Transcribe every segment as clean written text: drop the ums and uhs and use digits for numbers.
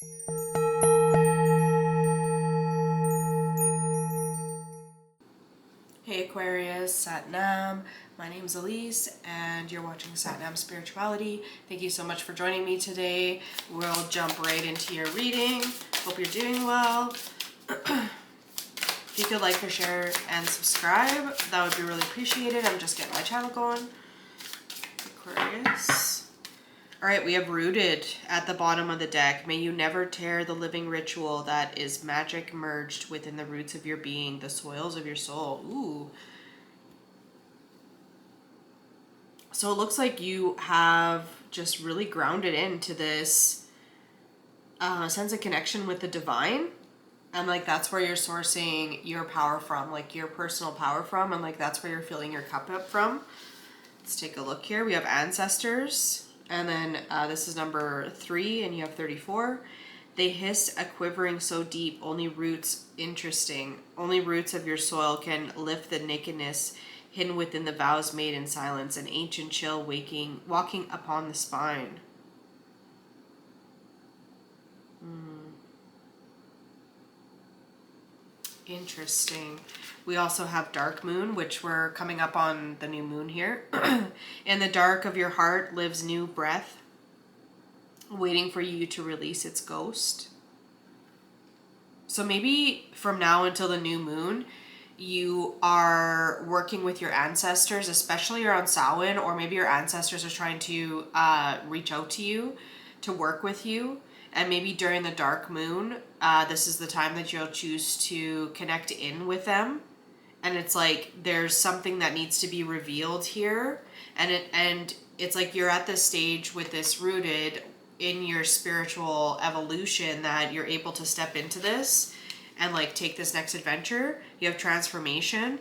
Hey Aquarius, Satnam. My name's Elise and you're watching Satnam Spirituality. Thank you so much for joining me today. We'll jump right into your reading. Hope you're doing well. If you could like or share and subscribe, that would be really appreciated. I'm just getting my channel going. Aquarius. Alright, we have Rooted at the bottom of the deck. May you never tear the living ritual that is magic merged within the roots of your being, the soils of your soul. Ooh. So it looks like you have just really grounded into this sense of connection with the divine. And like that's where you're sourcing your power from, like your personal power from. And like that's where you're filling your cup up from. Let's take a look here. We have ancestors. And then this is number 3 and you have 34. They hiss a quivering so deep, only roots, interesting. Only roots of your soil can lift the nakedness hidden within the vows made in silence, an ancient chill walking upon the spine. Interesting. We also have dark moon, which we're coming up on the new moon here. In the dark of your heart lives new breath, waiting for you to release its ghost. So maybe from now until the new moon, you are working with your ancestors, especially around Samhain, or maybe your ancestors are trying to reach out to you, to work with you. And maybe during the dark moon, this is the time that you'll choose to connect in with them. And it's like there's something that needs to be revealed here. And it's like you're at this stage with this Rooted in your spiritual evolution that you're able to step into this and like take this next adventure. You have transformation.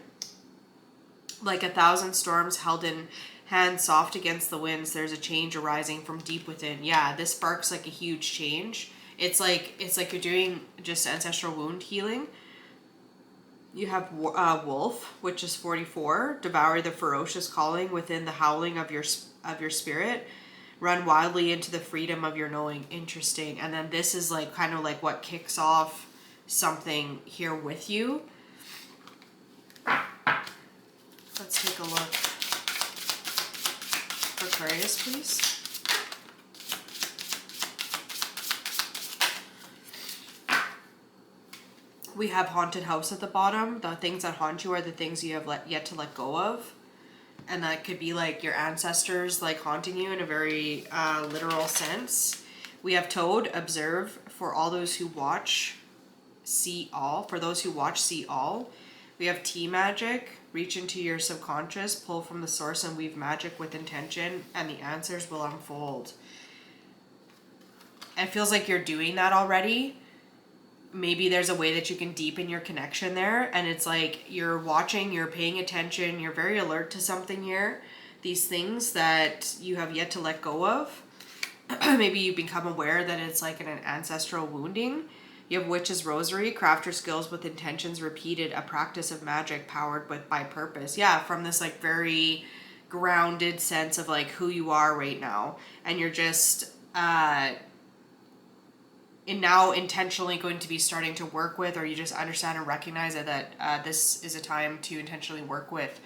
Like 1,000 storms held in hand soft against the winds, there's a change arising from deep within. Yeah, this sparks like a huge change. It's like you're doing just ancestral wound healing. You have wolf, which is 44. Devour the ferocious calling within the howling of your spirit. Run wildly into the freedom of your knowing. Interesting. And then this is like kind of like what kicks off something here with you. Let's take a look. Aquarius, please. We have haunted house at the bottom. The things that haunt you are the things you have yet to let go of. And that could be like your ancestors like haunting you in a very literal sense. We have Toad, observe. For all those who watch, see all. For those who watch, see all. We have tea magic. Reach into your subconscious, pull from the source and weave magic with intention, and the answers will unfold. It feels like you're doing that already. Maybe there's a way that you can deepen your connection there, and it's like you're watching, you're paying attention, you're very alert to something here. These things that you have yet to let go of. Maybe you become aware that it's like an ancestral wounding. You have Witch's Rosary, craft your skills with intentions repeated, a practice of magic powered by purpose. Yeah, from this like very grounded sense of like who you are right now. And you're just now intentionally going to be starting to work with, or you just understand and recognize that this is a time to intentionally work with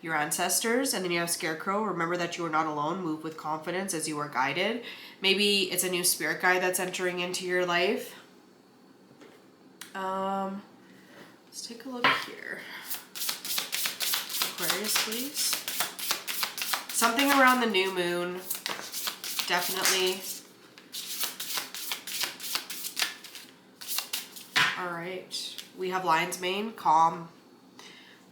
your ancestors. And then you have Scarecrow. Remember that you are not alone. Move with confidence as you are guided. Maybe it's a new spirit guide that's entering into your life. Let's take a look here. Aquarius, please. Something around the new moon, definitely. All right, we have Lion's Mane, calm.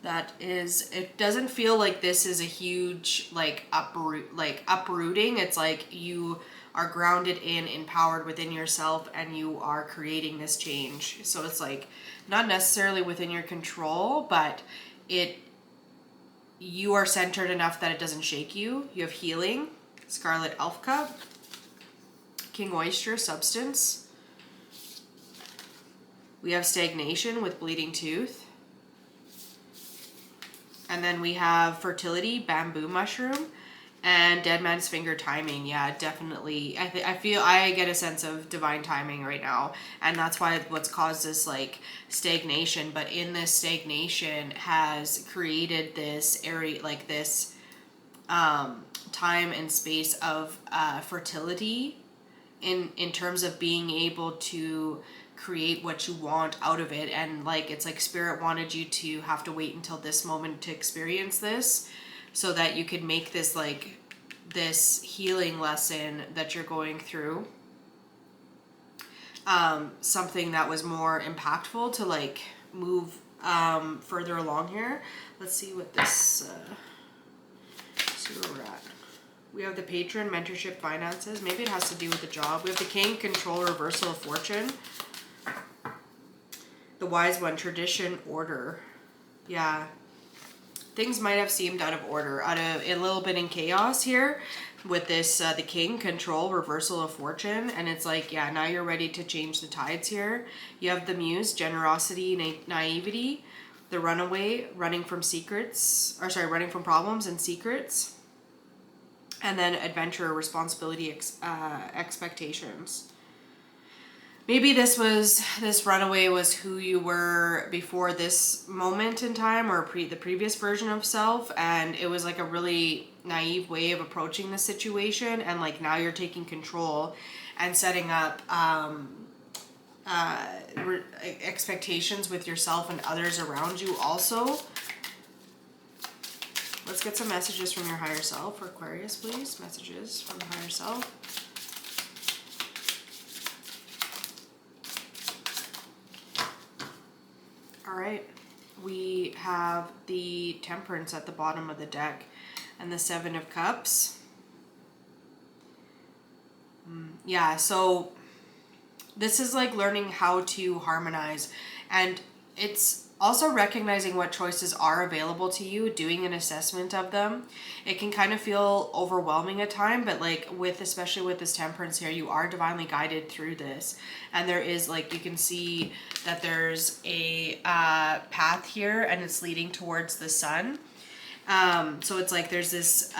It doesn't feel like this is a huge uprooting. It's like you are grounded in, empowered within yourself, and you are creating this change. So it's like not necessarily within your control, but you are centered enough that it doesn't shake you. You have healing, Scarlet Elf Cup, King Oyster, substance. We have stagnation with Bleeding Tooth. And then we have fertility, bamboo mushroom. And dead man's finger timing, yeah, definitely. I get a sense of divine timing right now, and that's why what's caused this like stagnation. But in this stagnation has created this area, like this time and space of fertility in terms of being able to create what you want out of it. And like it's like spirit wanted you to have to wait until this moment to experience this, so that you could make this like this healing lesson that you're going through something that was more impactful to like move further along here. Let's see what this see where we're at. We have the patron, mentorship, finances. Maybe it has to do with the job. We have the king, control, reversal of fortune. The wise one, tradition, order. Yeah. Things might have seemed out of order, out of a little bit in chaos here with this, the king, control, reversal of fortune. And it's like, yeah, now you're ready to change the tides here. You have the muse, generosity, naivety. The runaway, running from secrets, or sorry, running from problems and secrets. And then adventure, responsibility, expectations. Maybe this runaway was who you were before this moment in time, or the previous version of self, and it was like a really naive way of approaching the situation, and like now you're taking control and setting up expectations with yourself and others around you also. Let's get some messages from your higher self for Aquarius, please. Messages from the higher self. All right. We have the Temperance at the bottom of the deck and the Seven of Cups. Yeah, so this is like learning how to harmonize, and it's also recognizing what choices are available to you, doing an assessment of them. It can kind of feel overwhelming at time, but like especially with this Temperance here, you are divinely guided through this. And there is like, you can see that there's a path here and it's leading towards the sun. So it's like there's this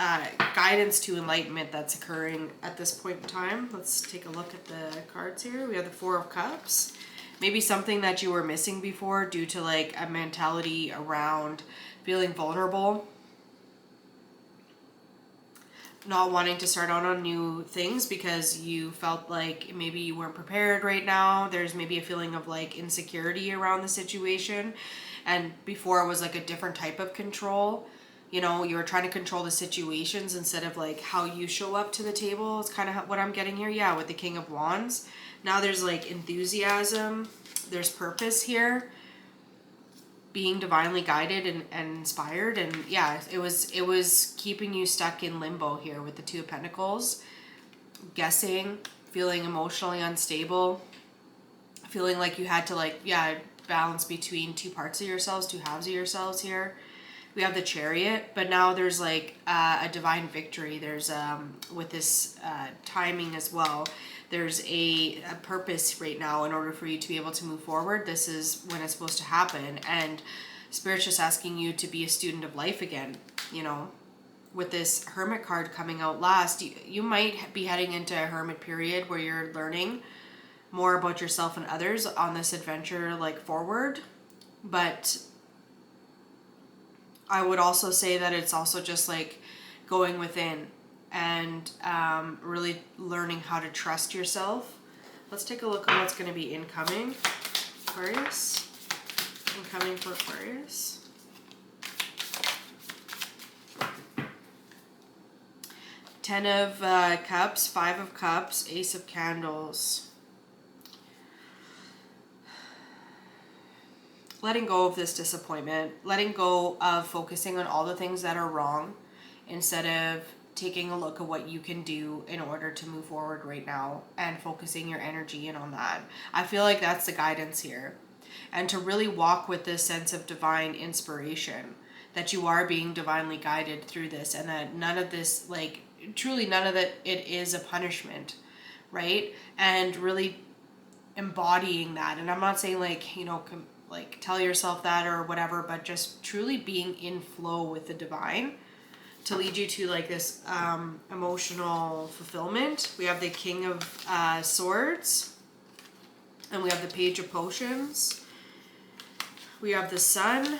guidance to enlightenment that's occurring at this point in time. Let's take a look at the cards here. We have the Four of Cups. Maybe something that you were missing before due to like a mentality around feeling vulnerable, not wanting to start out on new things because you felt like maybe you weren't prepared right now. There's maybe a feeling of like insecurity around the situation, and before it was like a different type of control. You know, you were trying to control the situations instead of like how you show up to the table. It's kind of what I'm getting here. Yeah, with the King of Wands. Now there's like enthusiasm, there's purpose here, being divinely guided and inspired. And yeah, it was keeping you stuck in limbo here with the Two of Pentacles, guessing, feeling emotionally unstable, feeling like you had to like, yeah, balance between two parts of yourselves, two halves of yourselves here. We have the Chariot, but now there's like a divine victory. There's with this timing as well. There's a purpose right now in order for you to be able to move forward. This is when it's supposed to happen. And Spirit's just asking you to be a student of life again. You know, with this Hermit card coming out last, you might be heading into a Hermit period where you're learning more about yourself and others on this adventure like forward. But I would also say that it's also just like going within and really learning how to trust yourself. Let's take a look at what's going to be incoming. Aquarius. Incoming for Aquarius. Ten of Cups, Five of Cups, Ace of Candles. Letting go of this disappointment, letting go of focusing on all the things that are wrong instead of taking a look at what you can do in order to move forward right now and focusing your energy in on that. I feel like that's the guidance here. And to really walk with this sense of divine inspiration, that you are being divinely guided through this, and that none of this, like truly none of it is a punishment, right? And really embodying that. And I'm not saying like, you know, like tell yourself that or whatever, but just truly being in flow with the divine to lead you to like this emotional fulfillment. We have the King of Swords, and we have the Page of Potions. We have the Sun,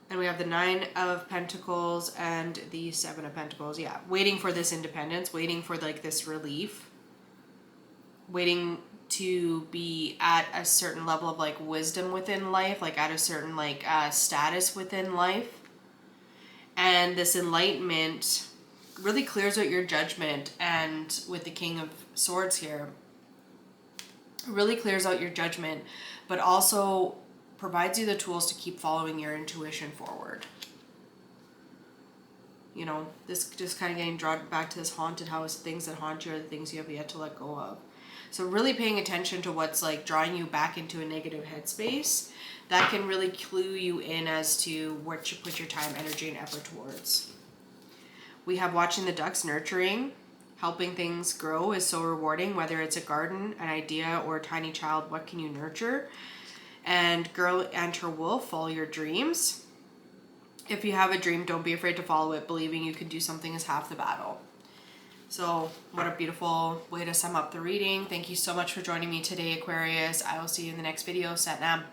and we have the Nine of Pentacles and the Seven of Pentacles. Yeah, waiting for this independence, waiting for like this relief, waiting to be at a certain level of like wisdom within life, like at a certain like status within life. And this enlightenment really clears out your judgment. And with the King of Swords here, really clears out your judgment, but also provides you the tools to keep following your intuition forward. You know, this just kind of getting drawn back to this haunted house. Things that haunt you are the things you have yet to let go of. So really paying attention to what's like drawing you back into a negative headspace, that can really clue you in as to what you put your time, energy, and effort towards. We have watching the ducks, nurturing. Helping things grow is so rewarding, whether it's a garden, an idea, or a tiny child. What can you nurture? And Girl and Her Wolf, follow your dreams. If you have a dream, don't be afraid to follow it. Believing you can do something is half the battle. So what a beautiful way to sum up the reading. Thank you so much for joining me today, Aquarius. I will see you in the next video. Sat Nam.